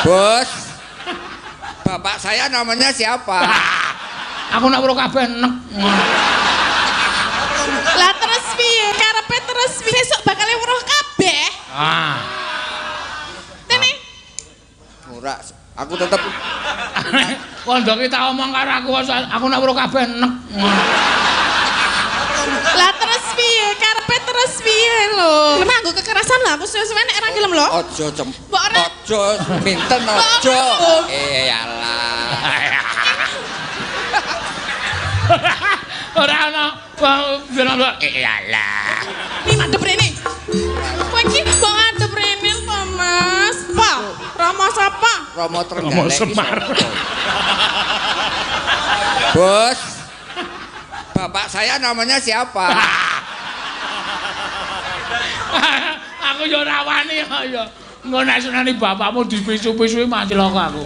Bos, bapak saya namanya siapa? Aku nak weruh kabeh nek. Lah terus piye? Karepe terus piye? Sesuk bakal weruh kabeh. Tene. Ora, aku tetep Kondo kita omong karo aku nak weruh kabeh nek. Lah terus piye? Karepe terus piye lho? Nganggo kekerasan lah aku suwe-suwe nek ora gelem lho. ojo ojo minten ojo. Alah. Ora ana alah. Ini madhep rene. Kowe iki kok ngadep rene to, Mas? Pak, Rama sapa? Romo Romo Trenggalek. Semar. Bos, bapak saya namanya siapa? Aku yo ora wani ya. Engko nek senani bapakmu dipisu-pisui mati lho aku.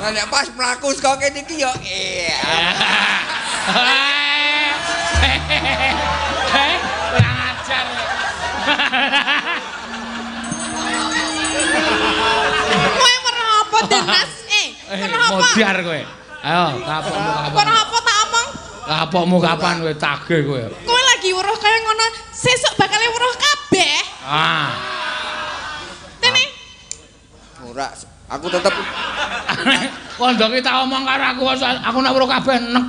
Nek pas mlaku saka kene iki yo Kurang ajar. Kowe merah apa, Denas? Merah apa? Modiar kowe. Ayo, kapokmu kapan? Merah apa tak omong? Kapokmu kapan kowe tagih kowe? Kowe lagi weruh kaya ngono, sesuk bakal weruh kabeh. Tene. Ora, aku tetep Kondo kita omong karo aku nak weruh kabeh nek.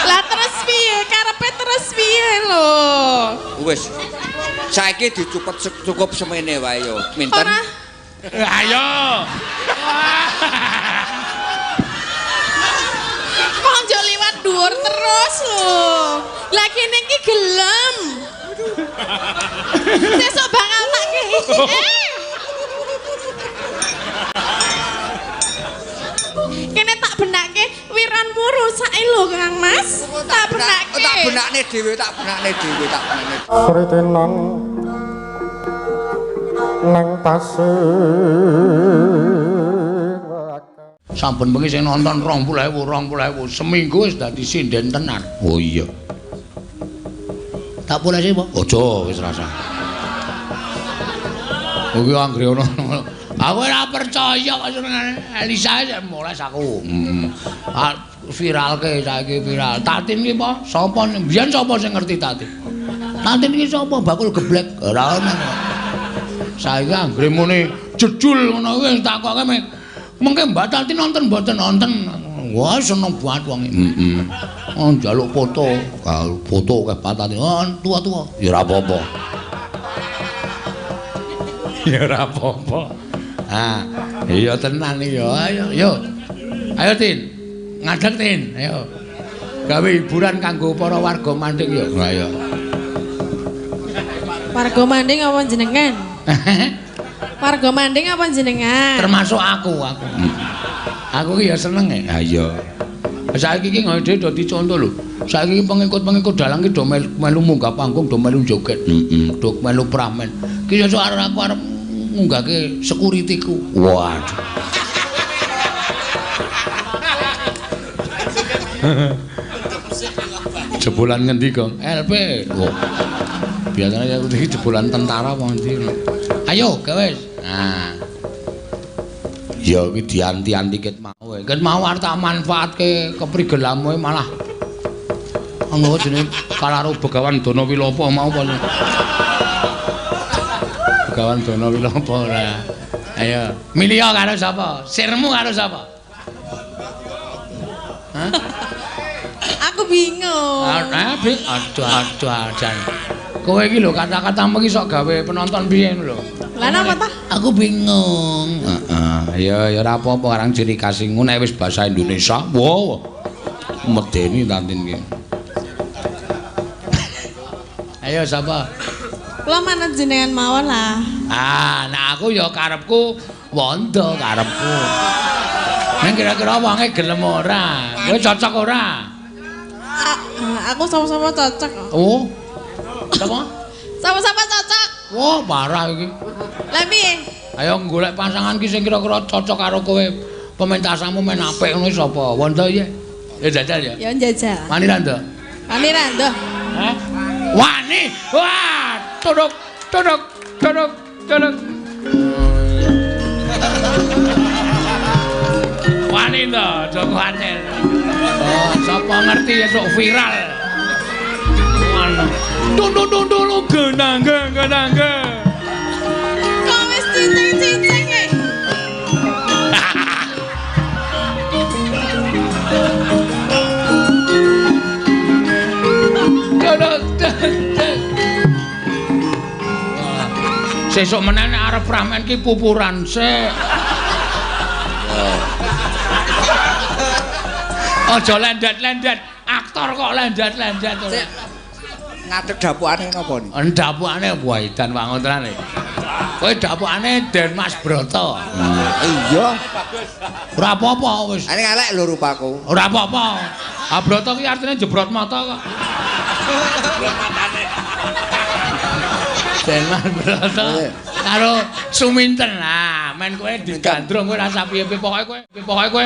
Lah terus piye? Karepe terus piye lho? wis. Saiki dicupet cukup semene wae yo. Minten. Ora. Ayo. Kok njo liwat dhuwur terus lho. Lah kene iki gelem. Sesuk bakal tak kehi. Kene tak benake wiranmu rusake lho Kang Mas. Tak benake. Tak benakne dhewe. Sritenan nang tasih Sampun bengi sing nonton 20.000 seminggu wis dadi sinden tenan. Oh iya. Tak boleh sih, Pak. Ojo wis rasa. Kuwi anggere ono. Aku ora percaya kok senengane Elisa mulai aku. Viralke saiki viral. Tatin ki apa? Sapa mbiyen sapa sing ngerti Tatin? Tatin ki sapa? Bakul geblek. Ora ono. Saiki anggere muni jedul ngono kuwi takoke mengke Mbak Tatin nonton mboten nonton. Wah seneng banget wong iki. Oh njaluk foto. Foto kaya Pak Tatin. Oh tua-tua. Ya ora apa-apa. Ya ora apa-apa. Iya tenan iki ya. Ayo, yo. Ayo Tin. Ngadeg Tin, ayo. Gawe hiburan kanggo para warga Manding yo. Ayo. Warga Manding apa jenengan? Warga Manding apa jenengan? Termasuk aku. Aku ki ya seneng e. Ha iya. Saiki iki ngene dadi contoh lho. Saiki pengikut-pengikut dalang ki do melu munggah panggung, do melu joget. Do melu pramen. Ki ya arep aku arep munggahke security-ku. Waduh. Jebolan ngendi, Kang? LP. Oh. Biasanya aku iki jebolan tentara apa ngendi. Ayo, wis. Nah. Ya iki dianti-anti ket mau. Ket mau arep tak manfaatke keprigelanmu malah ngono jenenge kalaro Begawan Donawilapa mau apa. Begawan Donawilapa ora. Ayo, milih karo sapa? Sirmu karo sapa? Hah? Aku bingung. Aduh ajan. Kowe iki lho kata-katamu iki sok gawe penonton piye lho. Lah napa ta? Aku bingung. Ya ora apa-apa karang ciri khas ngono nek wis basa Indonesia. Wow. Medeni Tatin iki. Ayo sapa? Kula manut jenengan mawon lah. Nah aku ya karepku wondo karepku. Nek kira-kira wonge gelem ora? Kowe cocok ora? Aku sama-sama cocok. Oh. Sapa? Sama-sama cocok. Wah, parah iki. Lah piye? Ayo golek pasangan ki sing kira-kira cocok karo kowe. Pementasanmu men apik ngono sapa? Wondo ya? Ya jajal ya. Ya njajal. Wani ra ndok? Wani ra ndok. Hah? Wani. Wah, tuduk. wani to, aja kuwatir. Oh, sapa ngerti esuk viral. Ngono. Tunduk-tunduk genangge. Kok wis cincing-cincing e? Sesuk meneh nek arep ramen ki pupuran sik. Aja lendat-lendat, aktor kok lendat-lendat. Ngadeg dapukane napa ni? Dapukane Waidan Wangontran. Kowe dapukane Den Mas Broto. Iya. Ora apa-apa wis. Ane elek lho rupaku. Ora apa-apa. Ah Broto ki artine jebrot mata kok. Den Mas Broto karo Suminten. Lah, men kowe digandrung kowe rasa piye-piye pokoke kowe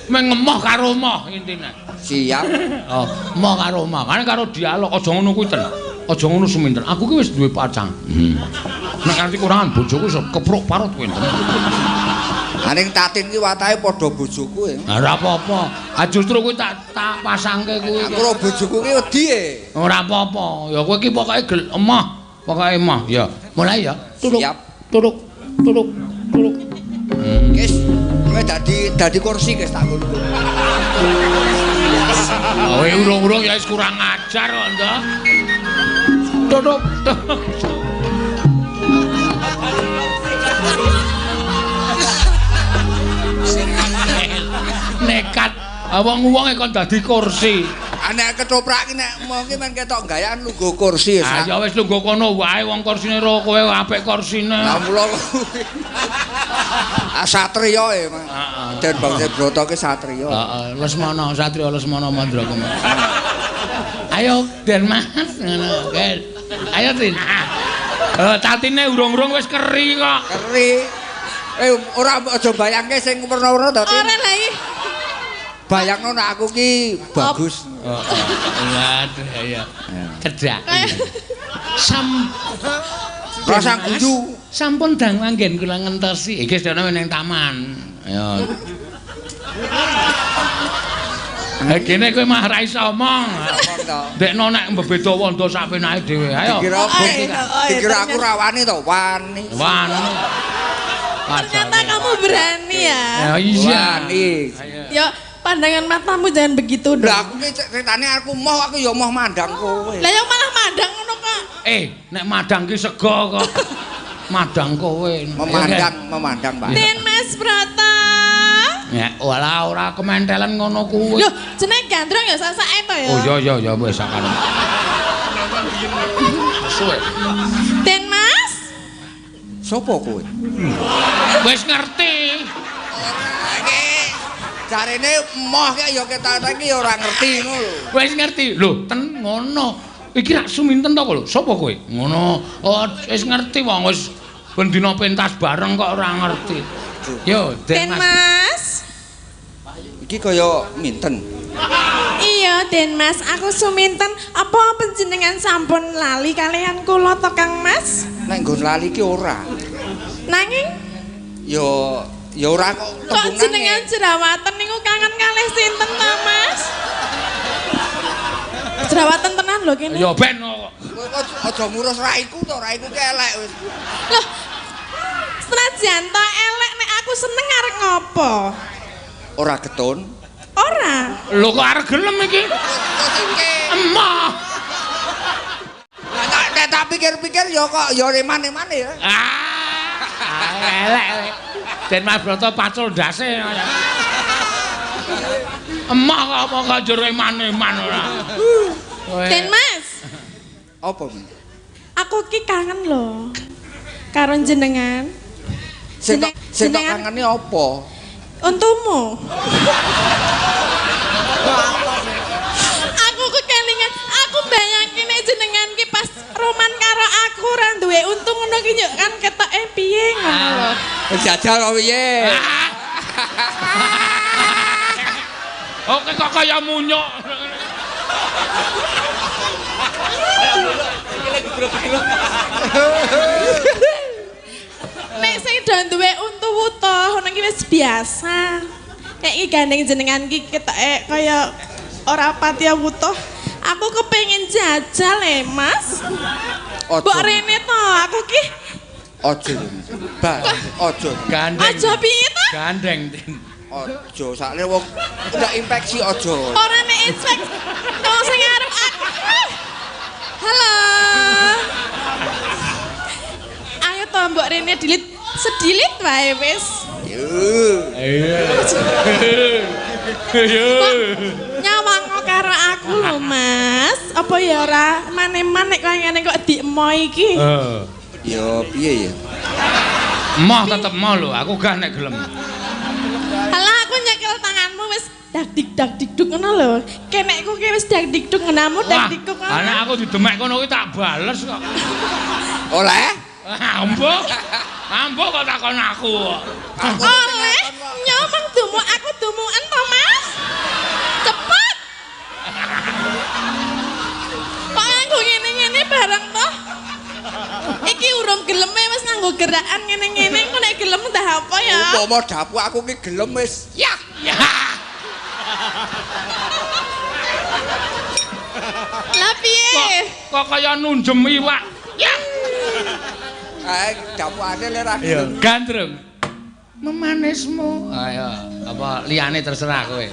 mengemoh karo moh intine. Siap. Oh, moh karo moh. Kan karo dialog aja ngono kuwi ten. Aja ngono Suminten. Aku ki wis duwe pacang. Nek nganti kurangan bojoku iso kepruk parut kowe. Aning Tatin ki watahe padha bojoku ya. Ora apa-apa. Ah justru kuwi tak pasangke kuwi. Aku ro bojoku ki wedi e. Ora apa-apa. Ya kowe ki pokoke emoh. Pokoke emoh ya. Mulai ya. Siap. Turuk. Guys, kowe dadi kursi guys tak ngono. Kowe urung-urung ya wis kurang ajar kok, Ndok. Turuk. Nekat wong-wonge kon dadi kursi. Nek ketoprak ki nek mau ki men ketok gayakan lungguh kursi ya. Ya wis lungguh kono wae wong kursine ro kowe apik kursine. Lah mula satriya e, Mas. Den Bangsa Broto ki satriya. Heeh, Lesmana, Satriya Lesmana Mandra kuwi. Ayo Den Mas ngono. Ayo Tin. Tatine urung-urung wis keri kok. Keri. Ora aja bayangke sing werna-werna to, Tin. Ora lah iki. Bayangno nek aku ki bagus. Waduh ya. Cedak. Rasa guyu. Sampun dang manggen kula ngentosi. Iki sedana ning taman. Ya. Kene kowe mah ra iso omong. Dekno nek mbeda wanda sak penake dhewe. Ayo. Dikira aku rawani to, wani. Wani. Ternyata kamu berani ya. Ya iya. Wani. Ya pandangan matamu jangan begitu dong. Lah aku ki ceritane aku ya moh mandang kowe. Lah yang malah madang ngono kok. Nek madang ki sego kok. Madang kowe. Memandang, Pak. Den Mas Broto. Ya, ora kementelan ngono kuwi. Loh, jenenge gandrung ya sasake to ya. Oh iya wis sakane. Suwe. Den Mas. Sopo kowe? Wis ngerti. Jarene moh ki ya ketane ki ora ngerti ngono lho. Wis ngerti. Lho, ten ngono. Iki rak Suminten to kok lho. Sopo kowe? Ngono. Oh, wis ngerti wong wis ben dina pentas bareng kok ora ngerti. Yo, Den Mas. Iki kaya minten. Iya, Den Mas, aku Suminten. Apa panjenengan sampun lali kalian kula to Kang Mas? Nek nggon lali ki ora. Nanging ya ora kok kok tembungan. jenengan jerawatan niku kangen kalih sinten to Mas? Jerawatan tenan lho kene. Ya ben kok. Kowe aja ngurus raiku to, raiku ki elek wis. Loh. Senajan to elek nek aku seneng arek ngopo? Ora getun. Ora. Lho kok arep gelem iki? Emah. Nek tak pikir-pikir ya kok ya reman-reman ya. Elek. Den Mas Broto pacul ndase. Emah kok apa gak jero eman-eman ora. Den Mas. Apa men? Aku ki kangen lho. Karo jenengan. Sing tak kangeni apa? Untumu. Aku kekelingan, aku bayangin nek jenengan ki pas roman karo aku ora duwe untung ngono ki yo kan ketoke piye ngono lho. Jajal kok piye? Oke kok kaya munyuk. Nek sing do duwe untu to ngono ki wis biasa. nek iki gandeng jenengan iki ketoke kaya ora pati wutuh. Aku kepengin jajal Mas. Mbok rene to, aku ki Ojo. Ojo. Gandeng. aja piye to? Gandeng, Tin. Ojo, sakne wong udah infeksi ojo. Ora nek inspek wong sing arep aku. Halo. Ayo to mbok rene sedilit wae wis. Nyawang karo aku lho Mas. Apa ya ora maneman nek koyo ngene kok diemo iki. Ya piye ya? Moh tetep moh lho, aku gak nek gelem. Halah aku nyekel tanganmu wis dak-dik-dak-dikduk ngono lho. Kenekku ki wis dak-dikduk ngonamu dak-dikduk ngono. Ana aku didemek kono kuwi tak bales kok. Oleh? Ambo kok takon aku. Oleh nyomong dumu aku dumuken to Mas. Cepet. Kok nganggo ngene-ngene bareng to? Iki urung geleme wis nganggo gerakan ngene-ngene kok nek gelem dah apa ya? Umpama dapu aku ki gelem wis. Ya. Lah piye? Kok kaya nunjem iwak. Ya. Dapuane le ra Iya, gelem. gandrung. Memanismu. Ayo, apa liyane terserah kowe.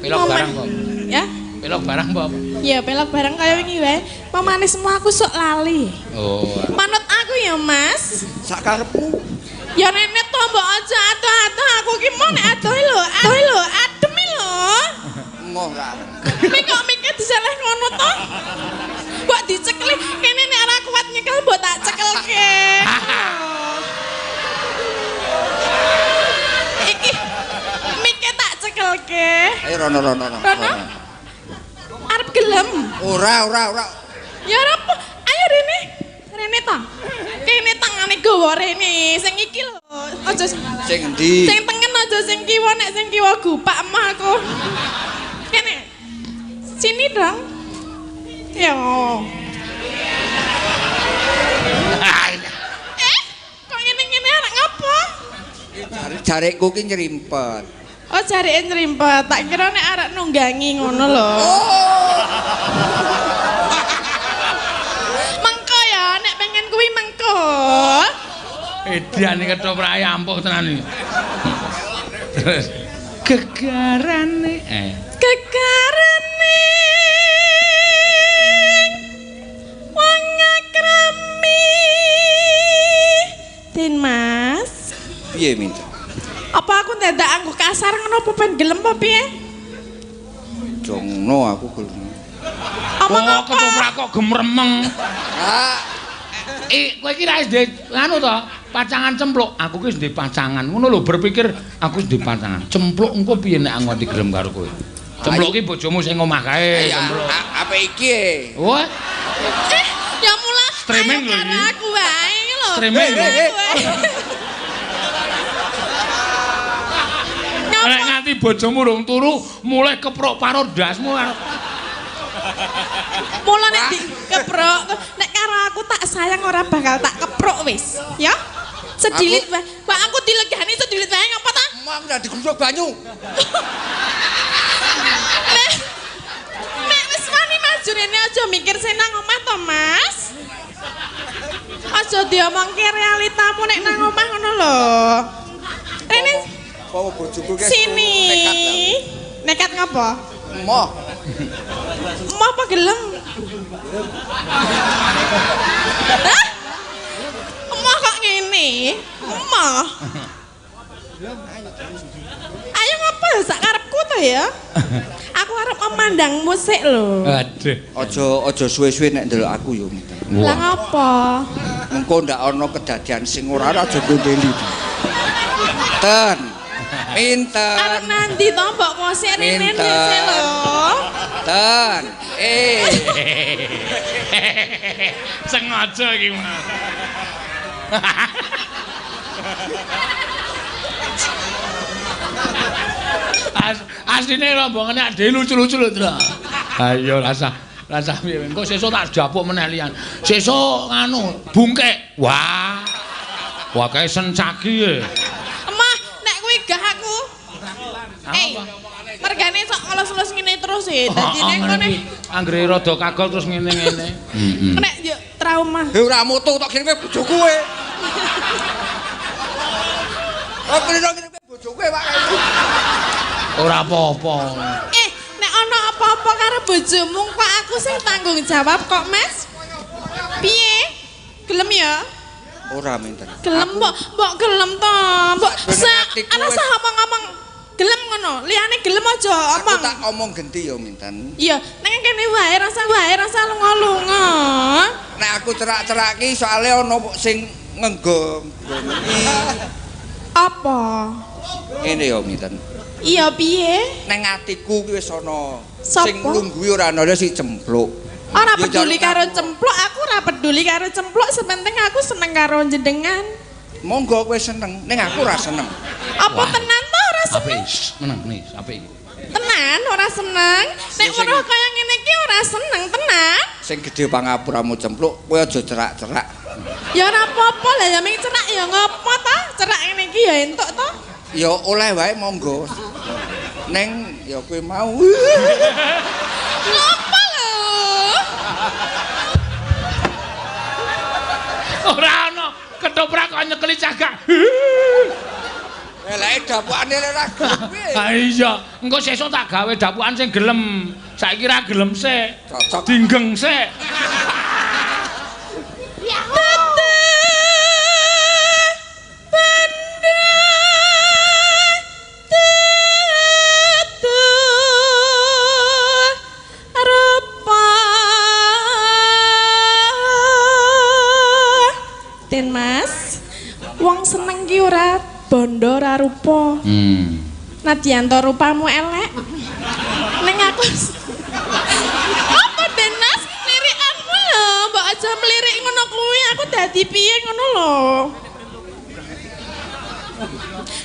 Pelok barang kok. Ya? Pelok barang apa? Ya pelok bareng kaya wingi wae. Pemanismu aku sok lali. Oh. Manut aku ya, Mas. Sak karepmu. Ya nenek to mbok aja ado-ado aku ki mau nek adoh lho, adem lho. Moh ra. Mik kok mikir diseleh ngono to? Mbok dicekeli kene nek ora kuat nyekel mbok tak cekelke. Iki mikir tak cekelke. Ayo rono. Rono? Arep gelem. Ora. Ya ora apa? Ayo Rene. Rene ta. Kene tangane gawa Rene. Sing iki lho. Aja Sing endi? sing tengen aja sing kiwa nek sing kiwa gupak emah aku. Kene. Sini dong. Yo. Kok ngene-ngene arek ngapa? Jarekku ki nyerimpet. Oh, jareke nyrimpet. Tak kira nek arek nunggangi ngono lho. Mengko ya, nek pengen kuwi mengko. Ediane ketoprak ampuh tenan iki. Terus gegarane Gegarane wong akrami. Din Mas. Piye minta? Apa aku ndadak anggo kasar ngono apa ben gelem apa piye? Jongno aku gelem. Omong Oh, apa? ketoprak kok gemremeng. Ah, Kowe iki ra wis anu to, pacangan cempluk. Aku ki wis ndek pacangan. Ngono lho berpikir aku wis ndek pacangan. Cempluk engko piye nek nganti gelem karo kowe? Cempluk ki bojomu sing omah kae, cempluk. apa iki? Wah, Ya mulai Streaming lho karo iki. aku wae iki lho. Streaming lho. Nek nganti bojomu rung turu, mulai keprok paro ndasmu. Mula nek dikeprok, nek karo aku tak sayang ora bakal tak keprok wis, ya. Sedilit wae. Wah aku dilegani sedilit wae ngapa ta? Mau udah digusuk banyu. Nek wis wani maju rene aja mikir sing nang omah to, Mas. Aja diomongke realitamu nek nang omah ngono lho. Rene Bawa bojoku ki sini. Nekat ngapa? Moh. Mau apa gelem? Hah? Mau kok ngene? Mau? Ayo ngapa ya sak karepku to ya? Aku arep memandang musik lho. Aduh. Ojo suwe-suwe nek ndelok aku yo. Lah ngapa? Engko ndak ana kedadian sing ora aja gondeli. Ten. Pinten. Arep nanti to mbok ngosek rene Pinten. dhisik lho. Ten. Sengaja iki, Mas. Asline rombongane ade lucu-lucu lho, Tru. Ayo rasa piye. Engko sesuk tak japuk meneh liyan. Sesuk nganu, bungkek. Wah. Wah kae sencaki e. Emah, nek kuwi gah aku. Apa? Mergane sok ngelus-ngelus ngene terus e. Dadine ngene. Anggere rada kagol terus ngene-ngene. Nek yo trauma. Ora mutu tok kene bojoku kowe. Oh, kene bojoku Pak. Ora apa-apa. Nek ana apa-apa karo bojomu kok aku sing tanggung jawab kok, Mas? Piye? Gelem ya? Ora minten. Gelem mbok gelem to. Mbok ana sah ngomong gelem ngono. Liyane gelem aja omong. Aku tak omong genti ya minten. Iya, nek kene wae rasa lunga-lunga. Nek aku cerak-cerak ki soalé ana sing ngenggo. Apa? Ngene ya minten. Iya piye? Neng atiku ki wis ana Sapa? sing nglungguhi ora ana si cempluk. Ora Ya, peduli jaluk karo aku. cempluk, aku ora peduli karo cempluk, sepenting aku seneng karo jenengan. Monggo kowe seneng, ning aku ora seneng. Apa tenan to ora seneng? Apik, meneng nih, apik. Tenan ora seneng. Nek Sing- weruh kaya ngene iki ora seneng tenan. Sing gedhe pangapuramu cempluk, kowe aja cerak-cerak. Ya ora apa-apa lah ya ming cerak ya ngopo to? Cerak ngene iki ya entuk to. Ya oleh wae monggo. Neng ya kowe mau. Ngopo lho? Ora ana ketoprak kok nyekeli cagak. Eleke dapukane ora gelem. Ha iya, engko sesuk tak gawe dapukan sing gelem. Saiki ra gelem sik. Cocok. Dinggeng sik. Den Mas, wong seneng ki ora bondo ora rupa. Nadyanto rupamu elek. Ning aku apa Den Mas? Lirikanmu lho, mbok aja melirik ngono kuwi. Aku dadi piye ngono lho.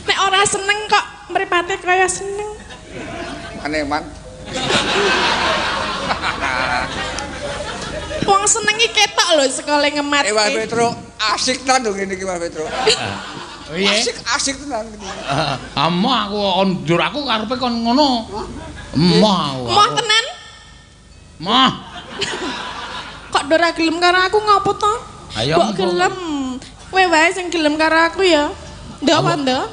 Nek ora seneng kok mripate kaya seneng. Aneh man. Wong seneng iki ketok lho sekole ngemat. Mas Petro, asik tenan lho ngene iki Mas Petro. Piye? Asik tenan iki. Amah aku ondur aku karepe kon ngono. Emah. Moh tenan? Mah. Kok ora gelem karo aku ngopo to? Ayo, Mbok mbok. gelem. Kowe wae sing gelem karo aku ya. Ndok apa ndok?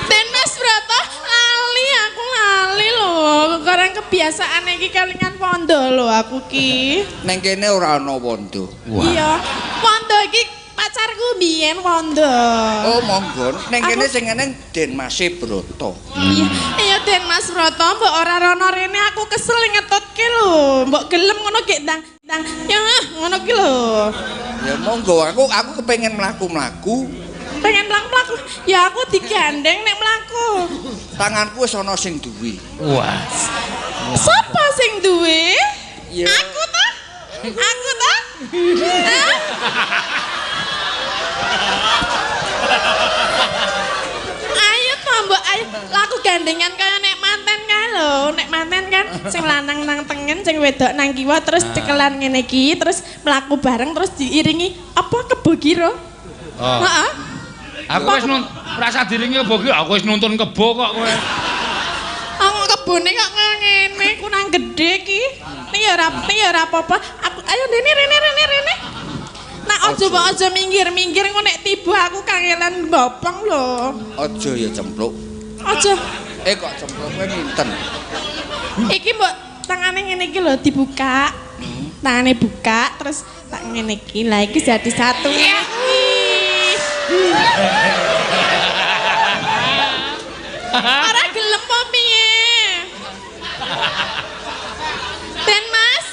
Den Mas Broto lali aku lali lho. Karena kebiasaan iki kelingan pondo lho aku ki. Neng kene ora ana wondo. Iya. Pondo iki pacarku biyen pondo. Oh monggo, neng kene sing eneng Den Mas Broto. Iya. Iya Den Mas Broto mbok ora rono rene aku kesel ngetutke lho. Mbok gelem ngono gek ndang ya ngono ki lho. Ya monggo, aku kepengin mlaku-mlaku. Pengen mlaku-mlaku. Ya aku digandeng nek mlaku. Tanganku wis ana sing duwe. Wah. Sapa sing duwe? Ya. Aku ta? Aku ta? Hah? Ayo to, Mbok, ayo. Laku gandengan kaya nek manten kae lho. Nek manten kan sing lanang nang tengen, sing wedok nang kiwa terus cekelan ngene iki, terus mlaku bareng terus diiringi apa kebo kira? Oh. Heeh. Aku wis rasa diringi kebo ki, aku wis nuntun kebo kok kowe. Kebone kok ngene kurang gede ki. Ning ya ora apa-apa. Aku ayo rene. Nak aja minggir-minggir engko nek tiba aku kangelan bopong lho. Aja ya cempluk. Aja. Kok cempluk kowe minten. Iki mbok tangane ngene iki lho dibuka. Tangane buka terus tak ngene iki. Lah iki jadi satu. Ora gelem apa piye? Den Mas.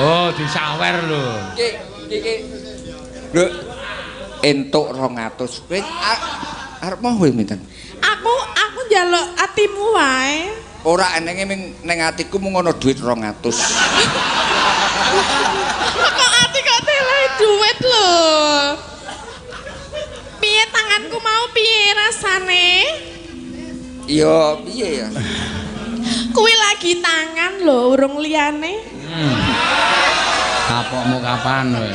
Oh, disawer lho. Iki. Lho entuk 200. Kowe arep mau kowe minten? Aku njaluk atimu wae. Ora enenge ning atiku mung ana duit 200. Kok ati kok telehi duit lho. Piye tanganku mau piye rasane? Ya piye ya? Kuwi lagi tangan lho, urung liyane. Kapokmu kapan kowe?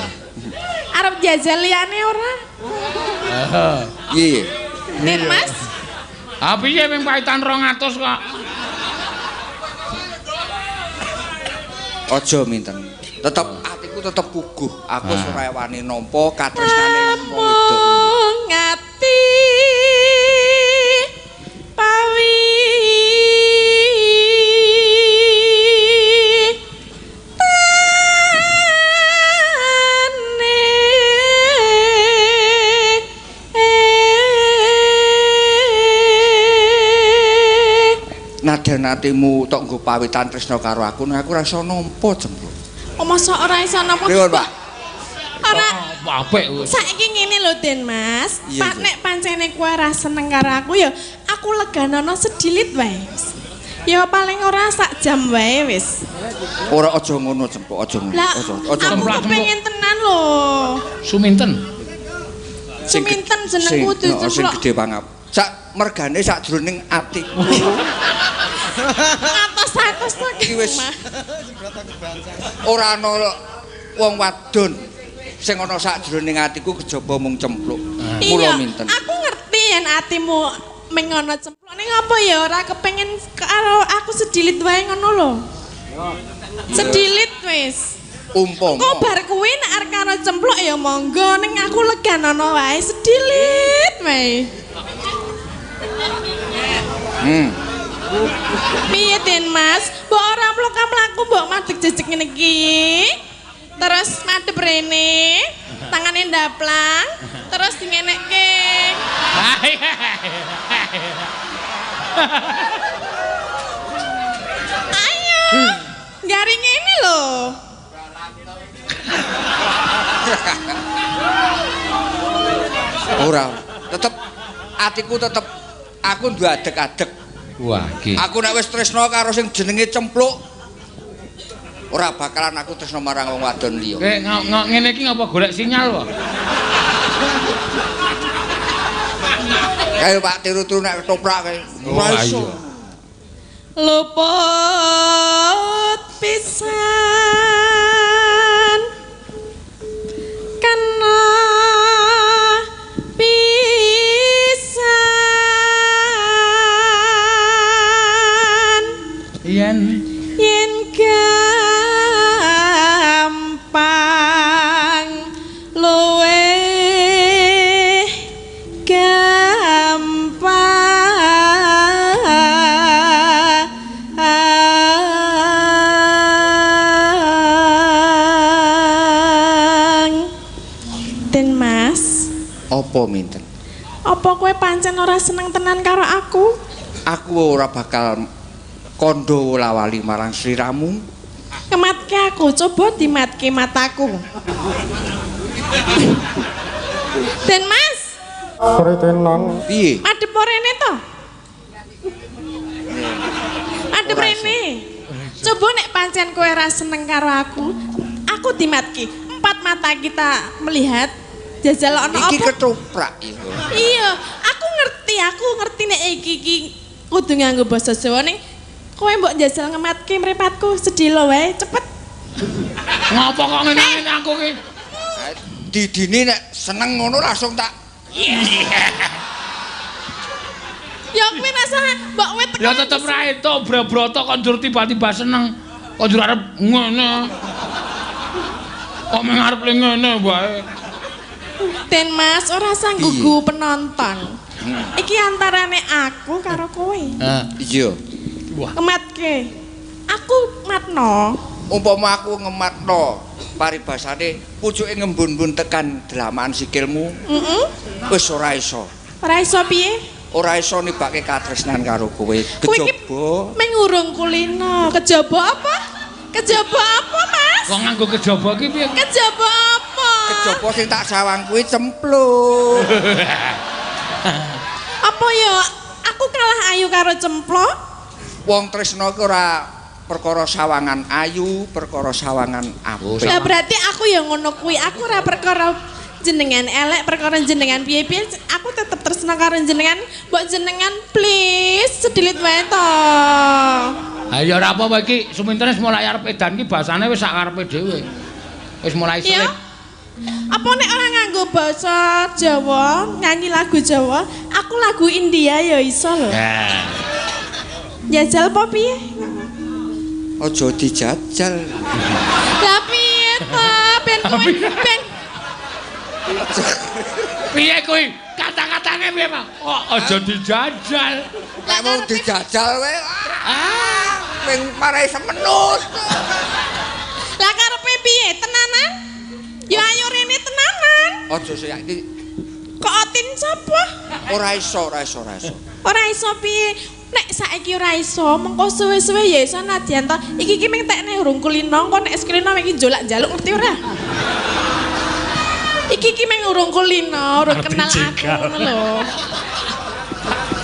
Arep jajal liyane ora? Piye? Den Mas. Ah piye ping paitan 200 kok. Aja minten. Tetep atiku tetep puguh. Aku ora wani nampa katresnane wong wedok. Ngati pawi Naden atimu tok nggo pawitan tresna karo aku, aku ora iso nampa jempluk. Oh masa ora iso napa? Pripun, Pak? Ora Apik wis. saiki ngene lho Den Mas. Iya, Pak iya. nek pancene kowe ora seneng karo aku ya aku leganono sedilit wae. Ya paling ora sak jam wae wis. Ora aja ngono jempluk, aja ngono. Lah Aja aku ngono. kepengin tenan lho. Suminten. Suminten jenengku sing dijemplok. gedhe pangap. Sak mergane sakjroning atiku. Atos-atos to Iki wis ora ana wong wadon sing ana sakjroning atiku kejaba mung cempluk. Mula minten. Aku ngerti yen atimu ming ngono cempluk ning apa ya ora kepengin karo aku sedilit wae ngono lho. Sedilit wis. Umpama Kok bar kuwi nek arep karo cempluk ya monggo ning aku leganono wae sedilit wae. Piye Den Mas? Mbok ora mlaku mbok madeg jejeg ngene iki. Terus madhep rene, tangane ndaplang, terus dingenekke. Ayo. Garing ngene lho. ora tetep atiku tetep aku duwe adeg-adeg. Wah, iki. Aku nek wis tresna karo sing jenenge cempluk ora bakalan aku tresna marang wong wadon liya. Ngene iki ngapa golek sinyal wae? Kayak Pak tiru-tiru nek ketoprak kae. Ora iso. Luput pisan kena pisan Yen yen gampang luwe gampang. Den Mas, Apa minten? apa kowe pancen ora seneng tenan karo aku? Aku ora bakal kondo lawali marang sliramu. Ngematke aku, coba dimatke mataku. Den Mas, Piye? madhep rene to? Madhep Ora rene. Coba nek pancen kowe ora seneng karo aku dimatke. 4 mata kita melihat jajal ana Iki apa? ketoprak iki. Iya, aku ngerti nek iki kudu nganggo basa Jawa ning kowe mbok jajal ngematke mripatku sedilo wae, cepet. ngapa kok ngene aku iki? Didini nek seneng ngono langsung tak Ya kowe rasa mbok kowe Ya tetep ra itu broto konjur tiba-tiba seneng. Konjur arep ngene. Kok mung arep ngene wae. Den Mas ora sanggugu penonton. Iki antarane aku karo kowe. iya. Ngematke. Aku matno. Umpama aku ngematno paribasane pucuke ngembun-mbun tekan delamaan sikilmu, Heeh. wis ora iso. Ora iso piye? Ora iso nibake katresnan karo kowe. Kowe iki Kejaba mengurung kulino. Kejaba apa? Kejaba apa, Mas? Kok nganggo kejaba iki piye? Kejaba apa? kejaba sing tak sawang kuwi cempluk. Apa ya? Aku kalah ayu karo cemplok? Wong tresna ku ora perkara sawangan ayu, perkara sawangan apik. Lah berarti aku ya ngono kuwi. Aku ora perkara jenengan elek, perkara jenengan piye-piye, aku tetep tresna karo jenengan. Mbok jenengan please sedilit wae to. Ha ya ora apa-apa iki, suminten wis mulai arep edan iki basane wis sak karepe dhewe. Wis mulai Iya. sulit. Apa nek ora nganggo basa Jawa, nyanyi lagu Jawa, aku lagu India ya iso lho. Jajal apa piye? Aja dijajal. Lah piye to? Ben kowe ben Piye kuwi? Kata-katane piye, Pak? Oh, aja dijajal. Nek mau dijajal wae. Ping marai semenut. lah karepe piye? Tenanan? Ya ayo rene tenanan. Aja saiki Kok otin sapa? ora iso. Ora iso piye? Nek saiki ora iso, mengko suwe-suwe ya iso nadyan to. Iki ming tekne urung kulino, kok nek kulino iki njolak njaluk ngerti ora? Iki ming urung kulino, urung kenal aku ngono lho.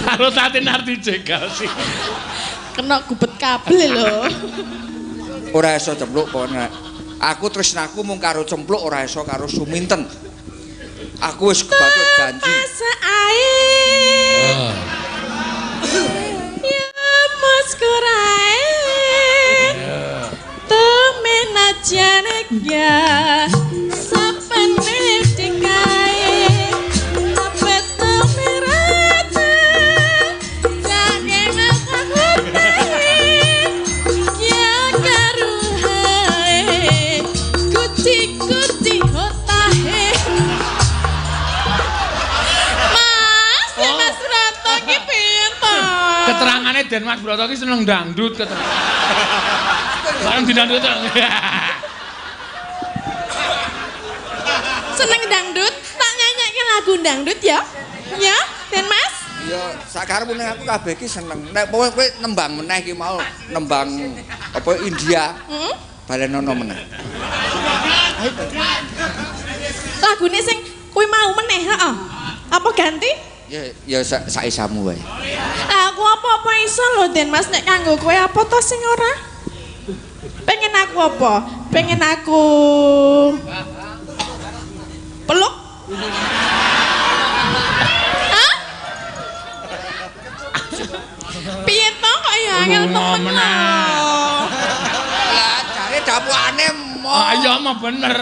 Karo tatin arti jegal sih. Kena gubet kabel lho. Ora iso cempluk pokoknya. Aku tresnaku mung karo cempluk ora iso karo suminten. Aku wis kebatut janji. Pas air. Ya mas kurai. Temen aja nek ya. Sapane dikai. Tapi temen raja. Jangan aku ya karuhai. Kuci-kuci hotahe. Mas Broto ki piye to? Keterangane Den Mas Broto ki seneng dangdut keterang. Bareng didangdut. Seneng dangdut, tak nyanyikke lagu dangdut ya. Ya, Den Mas. Ya sakarepmu ning aku kabeh iki seneng. Nek kowe nembang meneh iki mau nembang apa India. Balenono meneh. Lagune sing kuwi mau meneh, heeh. Apa ganti? Ya saisamu wae. Aku apa-apa iso lho Den Mas nek kanggo kowe apa to sing ora? Pengen aku apa? Pengen aku peluk? Hah? Piye to kok ya angel temen lho. Lah jare dapukane mo. Oh iya mah bener.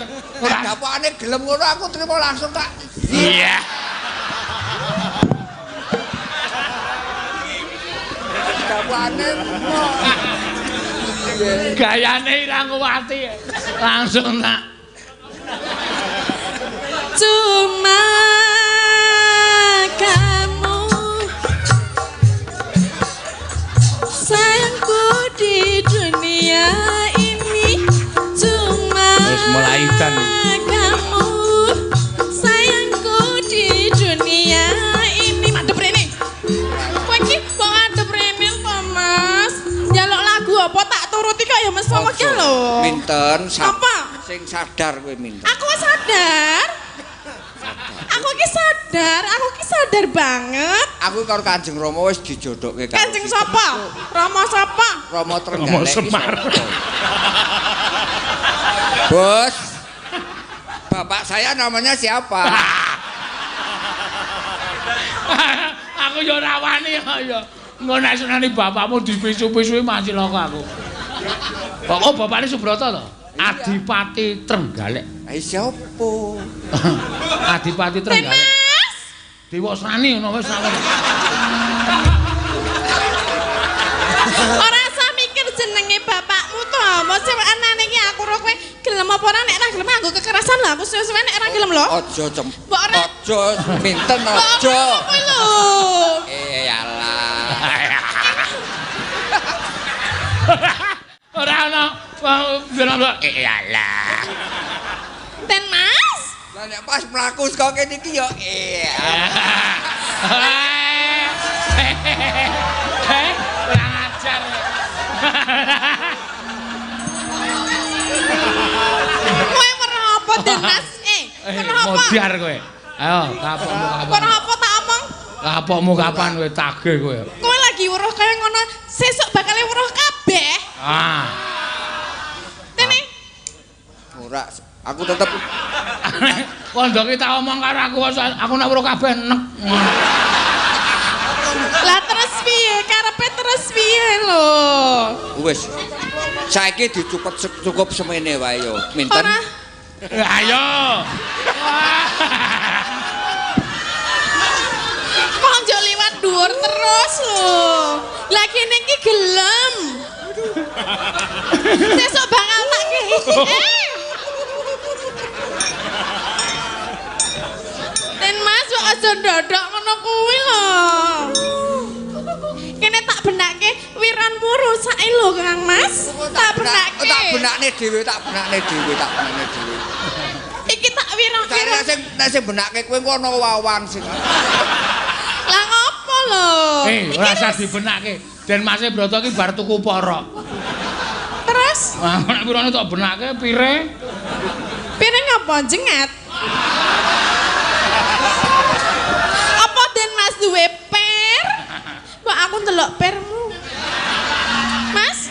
Nek dapukane gelem ngono aku trimo langsung tak. Iya. Dapukane mo. Gayane Irangwati langsung tak. Cuma kamu sayangku di dunia ini. Cuma Wis mulai dan kamu sayangku di dunia ini. Madep rene. Kowe iki kok madep rene to, Mas? Njaluk lagu apa tak turuti kok ya Mas Pameke lho. Minten Apa? sing sadar kowe minten. Aku sadar. Aku ki sadar banget. Aku karo Kanjeng Rama wis dijodohke karo Kanjeng sapa? Rama sapa? Rama Trenggalek. Rama Semar. Bos. Bapak saya namanya siapa? Aku yo ora wani ya. Engko nek senani bapakmu dipisu-pisui masih loko aku. Kok bapakne Subroto to? Adipati Trenggalek. Lah siapa? Adipati Trenggalek. Mas. Dewa Srani ngono wis sampun. Ora usah mikir jenenge bapakmu to. Mosok anane iki aku karo kowe gelem apa ora nek ora gelem aku kekerasan lho. Aku suwe-suwe nek ora gelem lho. Aja Mbok ora aja minten aja. Kowe lho. Alah. Ora ana alah. Den Mas. Lah nek pas mlaku saka kene iki ya Kurang ajar. Kowe merah apa Den Mas? Merah apa? Modiar kowe. Ayo, kapokmu kapan? Merah apa tak omong? Kapokmu kapan kowe tagih kowe? Kowe lagi weruh kaya ngono, sesuk bakal weruh kabeh. Ah. Tene. ora aku tetep Kondo ki tak omong karo aku nek weruh kabeh nek. Lah terus piye? Karepe terus piye lho? wis saiki cukup semene wae yo minten Ora Ayo. Kok njo liwat dhuwur terus lho. Lah kene iki gelem. Sesuk bakal tak kei. Den Mas kok aja ndodok ngono kuwi lho. Kene tak benake wiranmu rusake lho Kang Mas. Tak benake. Tak benakne dhewe. Iki tak wiran-wiran. Nek sing benake kowe engko ana wawan sing. Lah ngopo lho? Ora usah dibenake. Den Mas Broto iki bar tuku porok. Terus? Wah, nek pirane tak benake pire? Pire ngapa jengat? Apa Den Mas duwe per? Mbak aku ndelok permu. Mas?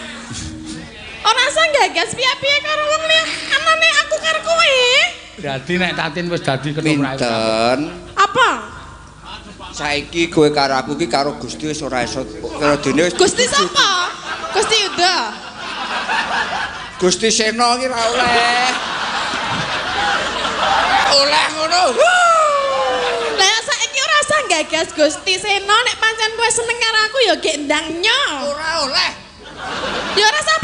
Ora usah gagas piye-piye karo wong liya. Anane aku karo kowe. Dadi nek Tatin wis dadi ketum rae. Pinten? Apa? Saiki kowe karo aku iki karo Gusti wis ora iso karo dene wis. Gusti sapa? Gusti Yuda. Gusti Sena iki ra oleh. Oleh ngono. Lah saiki ora usah gagas Gusti Sena nek pancen kowe seneng karo aku ya gek ndangnya. Ora oleh. Ya ora usah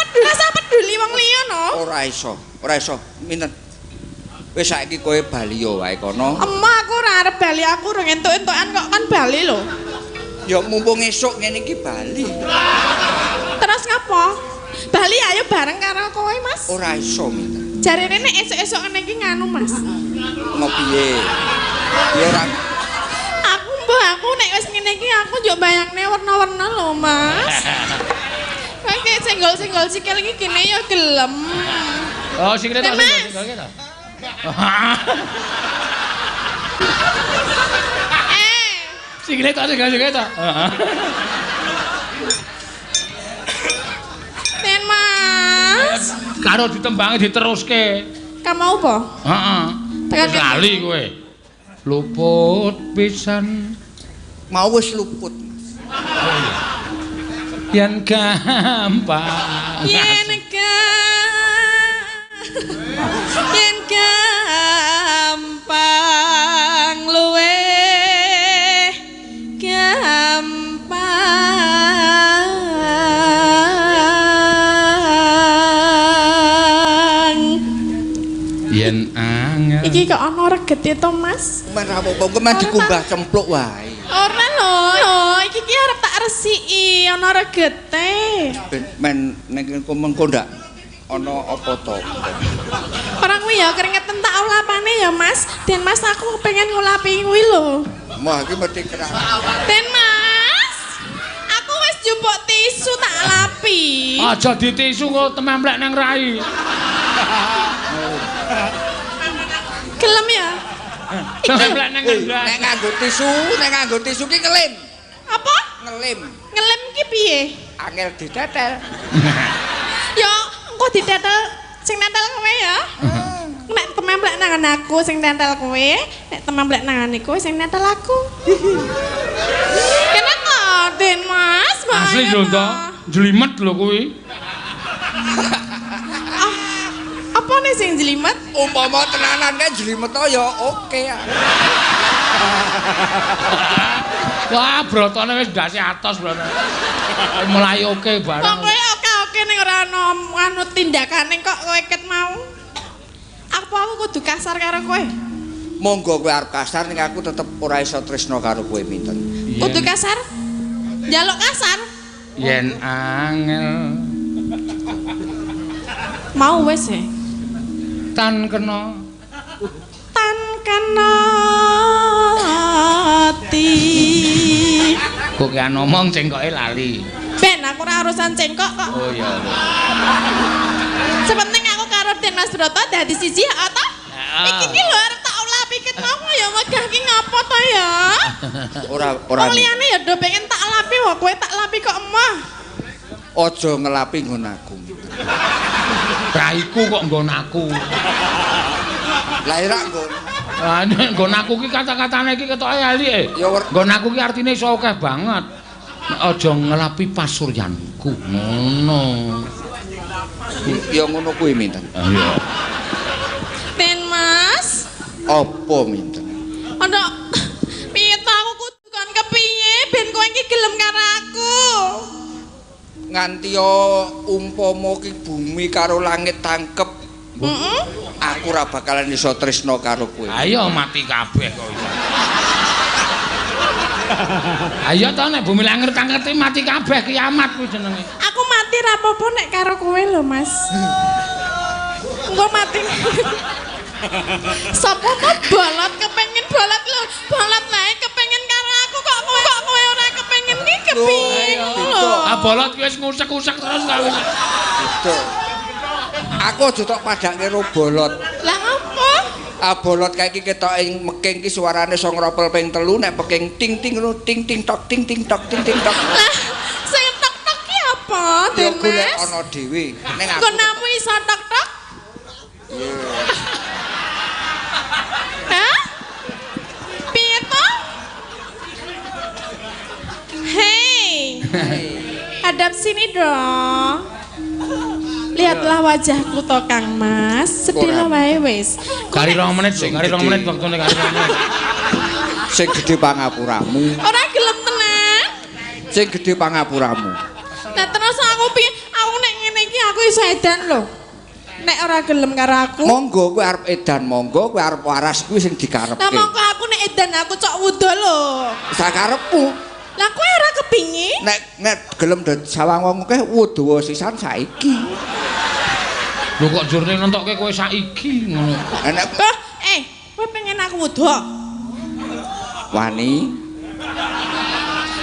peduli wong liya no. Ora iso. Minten. Wis saiki kowe bali yo wae kono. Emma aku ora arep bali, aku urung entuk-entukan kok kan bali lho. Ya mumpung esuk ngene iki bali. Terus ngapa? Bali ayo bareng karo kowe, Mas. Ora iso minten. Jarene nek esuk-esuk ngene iki nganu, Mas. Ngopiye? Ya ora Aku nek wis ngene iki aku yo bayangne warna-warna lho, Mas. Kayak senggol-senggol sikil iki kene ya gelem. Oh, sikile tak senggol ta. Sikile tak senggol ta. Den Mas. Karo ditembangi diteruske. Kamu mau apa? Heeh. Tekan lali kowe. Luput pisan. mau wis luput. Yen gampang. Yen gampang luwe gampang. Yen angel. Iki kok ana regete to, Mas? Men apa-apa kok men dikumbah cempluk wae. Ora lho, iki ki arep tak resiki ana regete. Men nek mengko ndak ana apa to? Ora kuwi ya keringetan tak ulapane ya, Mas. Den Mas aku pengen ngulapi kuwi lho. Wah iki mesti kerak. Den Mas, aku wis jupuk tisu tak lapi. Aja ditisu kok tememplek nang rai. Gelem ya? Tememplek nang ngendas. Nek nganggo tisu ki ngelim. Apa? Ngelim. Ngelem ki piye? Angel ditetel. Ya, engko ditetel sing nentel kowe ya. Nek tememplek nang aku sing nentel kowe, nek tememplek nang kowe sing nentel aku. Kenapa, Den Mas? Asli lho to, jlimet lho kuwi. Apa nih sing jelimet? Umpama tenanan kan jlimet to ya oke. Wah, brotone wis ndase atos brotone. Mulai oke bareng. Kok kowe oke-oke ning ora ana anu tindakane kok kowe ket mau. Apa aku kudu kasar karo kowe? Monggo kowe arep kasar ning aku tetep ora iso tresno karo kowe minten. Kudu kasar? Njaluk kasar? Yen angel Mau wis e. tan kena ati. kok ki ngomong cengkoke lali. Ben aku ora urusan cengkok kok. Oh iya. Sepenting aku karo Den Mas Broto dadi siji ya ta? Iki ki lho arep tak ulapi ket mau ya megah ki ngopo to ya? Ora. Wong liyane ya do pengen tak lapi kok kowe tak lapi kok emah. Aja ngelapi nggon aku. Raiku kok nggon aku. Lah ira nggon. Ah nggon aku ki kata-katane iki ketoke ali. Ya nggon aku ki artine iso akeh banget. Nek aja ngelapi pasuryanku. Ngono. Ya ngono kuwi minten. Ah iya. Den Apa minten? Ana piye ta aku kudu kon kepiye ben kowe iki gelem karo aku. Nganti yo umpama ki bumi karo langit tangkep. Heeh. Aku ora bakalan iso tresno karo kowe. Ayo mati kabeh kok iso. Ayo to nek bumi langit tangketi mati kabeh kiamat kuwi jenenge. Aku mati ra apa-apa nek karo kowe lho, Mas. Engko mati. Sapa to bolot kepengin bolot lho. Bolot lae kepengin karo aku kok kowe ora kepengin iki kepiye lho. Ah bolot kuwi wis ngusek-usek terus kali. Betul. Aku aja tok padake karo bolot. Lah apa? Bolot kae iki ketok ing meking ki suarane iso ngropel ping 3 nek peking ting ting ngono ting ting tok ting ting tok ting ting tok. Lah sing tok-tok ki apa, Ya Den golek Mas? ana dhewe. Ning aku Kok namu iso tok-tok? Hah? Piye to? Hei. Hadap sini dong. Lihatlah wajahku to Kang Mas, sedih wae wis. Kari 2 menit, kari 2 menit waktune kari 2 menit. sing gedhe pangapuramu. Ora gelem tenan. Sing gedhe pangapuramu. Nah terus aku piye? Aku nek ngene iki aku iso edan lho. Nek ora gelem karo aku. Monggo kowe arep edan, monggo kowe arep waras kuwi sing dikarepke. Lah mongko aku nek edan aku cok wudo lho. Sakarepmu. Lah kowe ora kepingin? Nek gelem dadi sawang wong akeh wudawa sisan saiki. Lho kok jurne nentokke kowe saiki ngono. Nek Kowe pengen aku wudo? wani,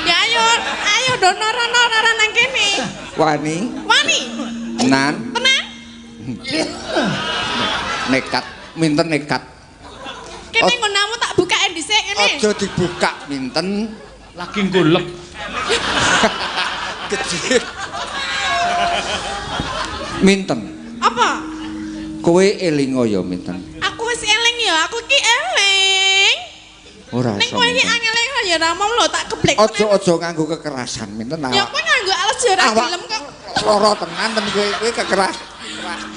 Ya ayo donor nang kene. wani, Wani? tenan, Tenan? nekat, minten nekat. Kene nggonamu tak bukain dhisik ngene. Aja dibuka minten. Lagi golek. Gede. Minten. Apa? Kowe elinga ya minten. Aku wis eling ya, aku iki eling. Ora Ning iso. kowe iki minten. angel ya ra mom lho tak geblek. Aja nganggo kekerasan minten Ya kowe nganggo alas ya ora gelem kok. Lara tenan ten kowe kekerasan.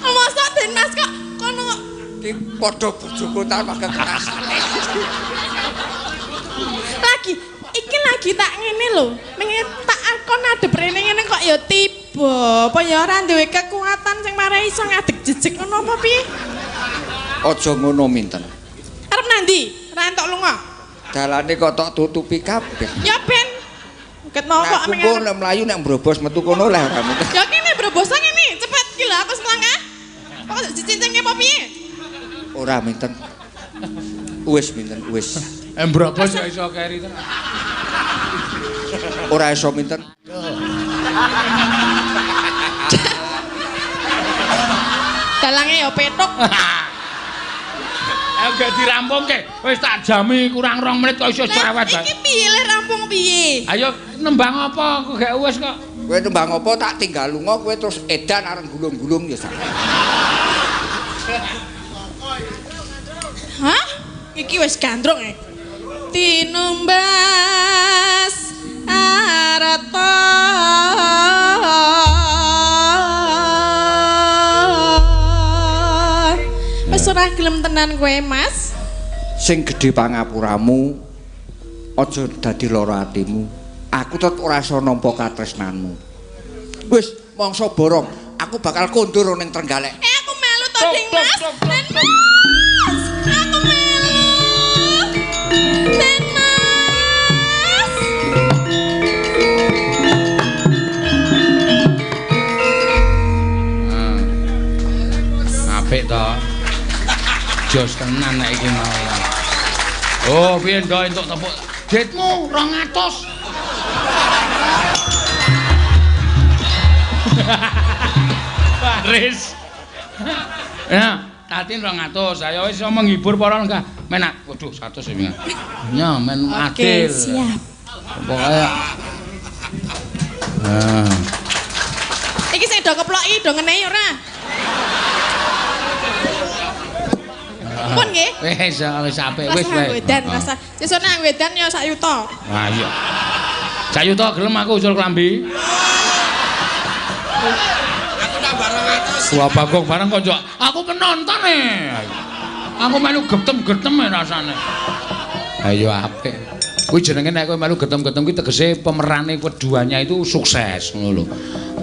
Mosok Den Mas kok kono Iki padha bojoku ta kekerasan. lagi tak ngene lho. Ning tak kon adep rene ngene kok ya tiba. Apa ya ora duwe kekuatan sing marai iso ngadeg jejeg ngono apa piye? Aja ngono minten. Arep nandi? Ra entuk lunga. Dalane kok tok tutupi kabeh. Ya ben. Ket nopo Aku kok nek mlayu nek mbrobos metu kono leh ora minten. Ya kene brobosan ngene, cepet iki lho aku selangkah. Kok dicincenge apa piye? Ora minten. Wis minten, wis. Embrobos ya iso keri tenan. Ora iso minten. Dalange ya petuk. Ayo gak dirampungke. Wis tak jami kurang 2 menit kok iso cerewet bae. Iki piye le rampung piye? Ayo nembang apa kok gak wis kok. Kowe nembang apa tak tinggal lunga kowe terus edan areng gulung-gulung ya sak. Hah? Iki wis gandrung e. Tinumbas arata wis ora gelem tenan kowe, Mas. Sing gedhe pangapuramu aja dadi lara atimu. Aku tetep ora iso nampa katresnanmu. Wis mangsa borong, aku bakal kondur ning Trenggalek. Aku melu to, Ding Mas. Den Mas. Aku melu. Den Mas. Apik to. Jos tenan nek iki mau. Oh, piye ndo entuk tepuk ditmu 200. Baris. Ya, tatin 200. Saya wis iso menghibur para enggak. Menak. Waduh, 100 ya. Ya, men adil. Oke, siap. Pokoke nah. Iki sing do keploki do ngenehi ora? Pun nggih. Wis apik Wis wis wae. wedan rasa. Sesuk nang wedan ya sak yuta. Wah iya. Sak yuta gelem aku usul klambi. Aku tak bareng atus. Wah bagong bareng kok njok. Aku penonton e. Aku melu getem-getem rasane. Ayo apik. Kuwi jenenge nek kowe melu getem-getem kuwi tegese pemerane keduanya itu sukses ngono lho.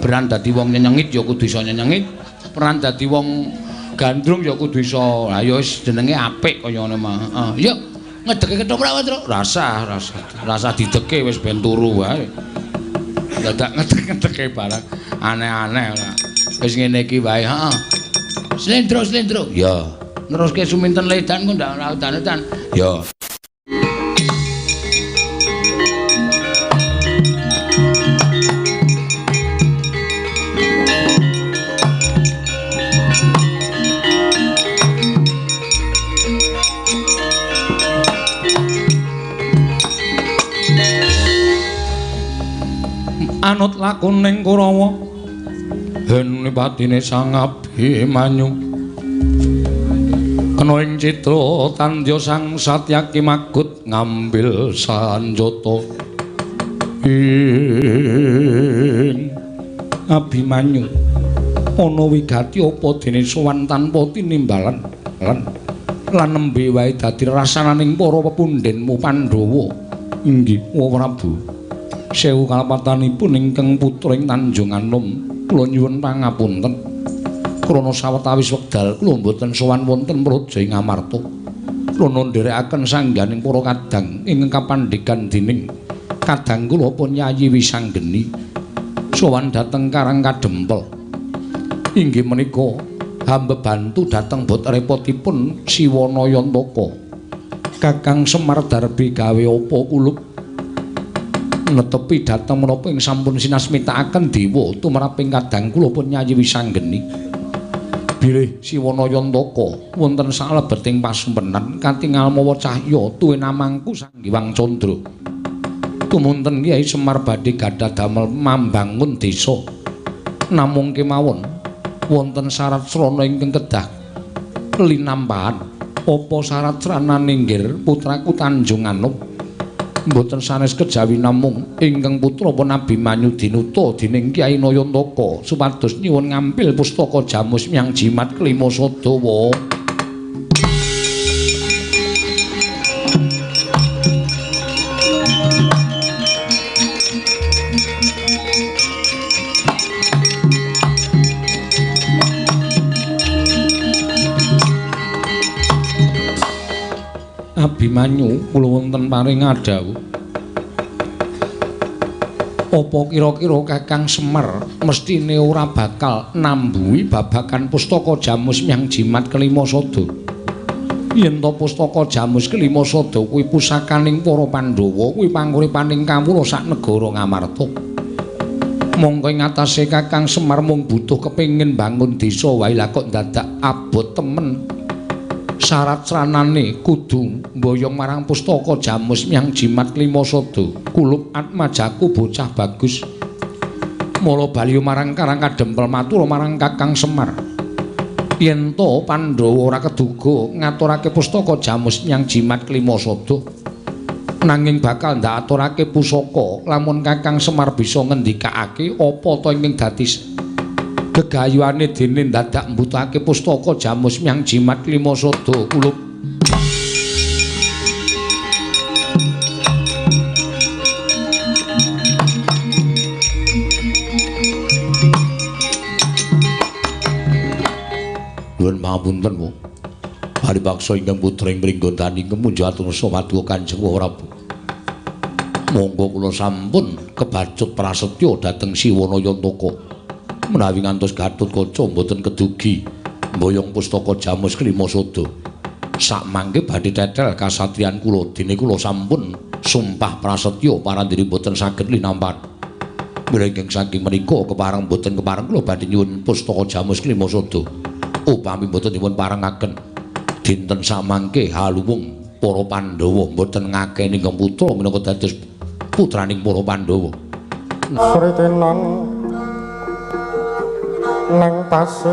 Peran dadi wong nyenyengit ya kudu iso nyenyengit, peran dadi wong gandrung ya kudu iso. Ha ya wis jenenge apik kaya ngene mah. Yuk ngedeke ketoprak Tru. Rasa dideke wis ben turu wae. Dadak ngedek-ngedeke barang aneh-aneh ora. Wis ngene iki wae, heeh. Slendro. Ya. Neruske suminten ledan kok ndak laudan-laudan. Ya. Anut lakuning Kurawa hen patine Sang Abimanyu kena ing citra tandya Sang Satyaki magut ngambil sanjata ing Abimanyu ana wigati apa dene sowan tanpa tinimbalan lan nembe wae dadi rasananing para pepundhenmu Pandhawa inggih Prabu. Sewu kalapatanipun ingkang putra ing Tanjung Anom kula nyuwun pangapunten krana sawetawis wekdal kula mboten sowan wonten praja ing Amarta krana nderekaken sangganing para kadang ingkang kapandhegan dening kadang kula Penyayi Wisanggeni sowan dhateng Karang Kadempel inggih menika hamba bantu dhateng bot repotipun Siwana Yantaka Kakang Semar Darbi gawe apa kulup netepi dhateng menapa ing sampun sinasmitakaken dewa tumraping kadang kula Penyayi Wisanggeni bilih Siwana Yantaka wonten salebeting pasumpenan katingal mawa cahya tuwin namangku Sang Hyang Candra tumunten Kyai Semar badhe gadhah damel mambangun desa namung kemawon wonten syarat srana ingkang kedah linampahan apa syarat sranane nggir putraku Tanjung Anom mboten sanes kejawi namung ingkang putra Abimanyu dinuta dening Kyai Nayantaka supados nyuwun ngampil pustaka Jamus Myang Jimat kelima Sadawa. Abimanyu kula wonten paring adhawuh. Apa kira-kira Kakang Semar mestine ora bakal nambuhi babagan pustaka Jamus Myang Jimat kelima Sada. Yen to pustaka Jamus kelima Sada kuwi pusakaning para Pandhawa, kuwi panguripaning kawula sak negara Ngamarta. Monggo ing atase Kakang Semar mung butuh kepengin bangun desa wae lah kok dadak abot temen. Syarat sranane kudu mboyong marang pustaka Jamus Myang Jimat kelima Sada kulup atmajaku bocah bagus mula bali marang Karang Kadempel matur marang Kakang Semar yen to Pandhawa ora keduga ngaturake pustaka Jamus Myang Jimat kelima Sada nanging bakal ndak aturake pusaka lamun Kakang Semar bisa ngendikake apa to ingkang dadi gegayuhane dene dadak mbutake pustaka Jamus Myang Jimat kelima Sada kulup nuwun pangapunten Bu Haripaksa ingkang putra ing Pringgondani kemunjuk atur sawadya Kanjeng Prabu monggo kula sampun kebacut prasetya dhateng Siwana Yantaka menawi ngantos Gatotkaca mboten kedugi mboyong pustaka Jamus kelima Sada sakmangke badhe tetel kasatriyan kula dene kula sampun sumpah prasetya parandiri mboten saged linampahan mriki saking menika kepareng mboten kepareng kula badhe nyuwun pustaka Jamus kelima Sada upami mboten dipun parengaken dinten samangke haluwung para Pandhawa mboten ngakeni ingkang putra minangka dados putraning para Pandhawa Sritenan nang tasih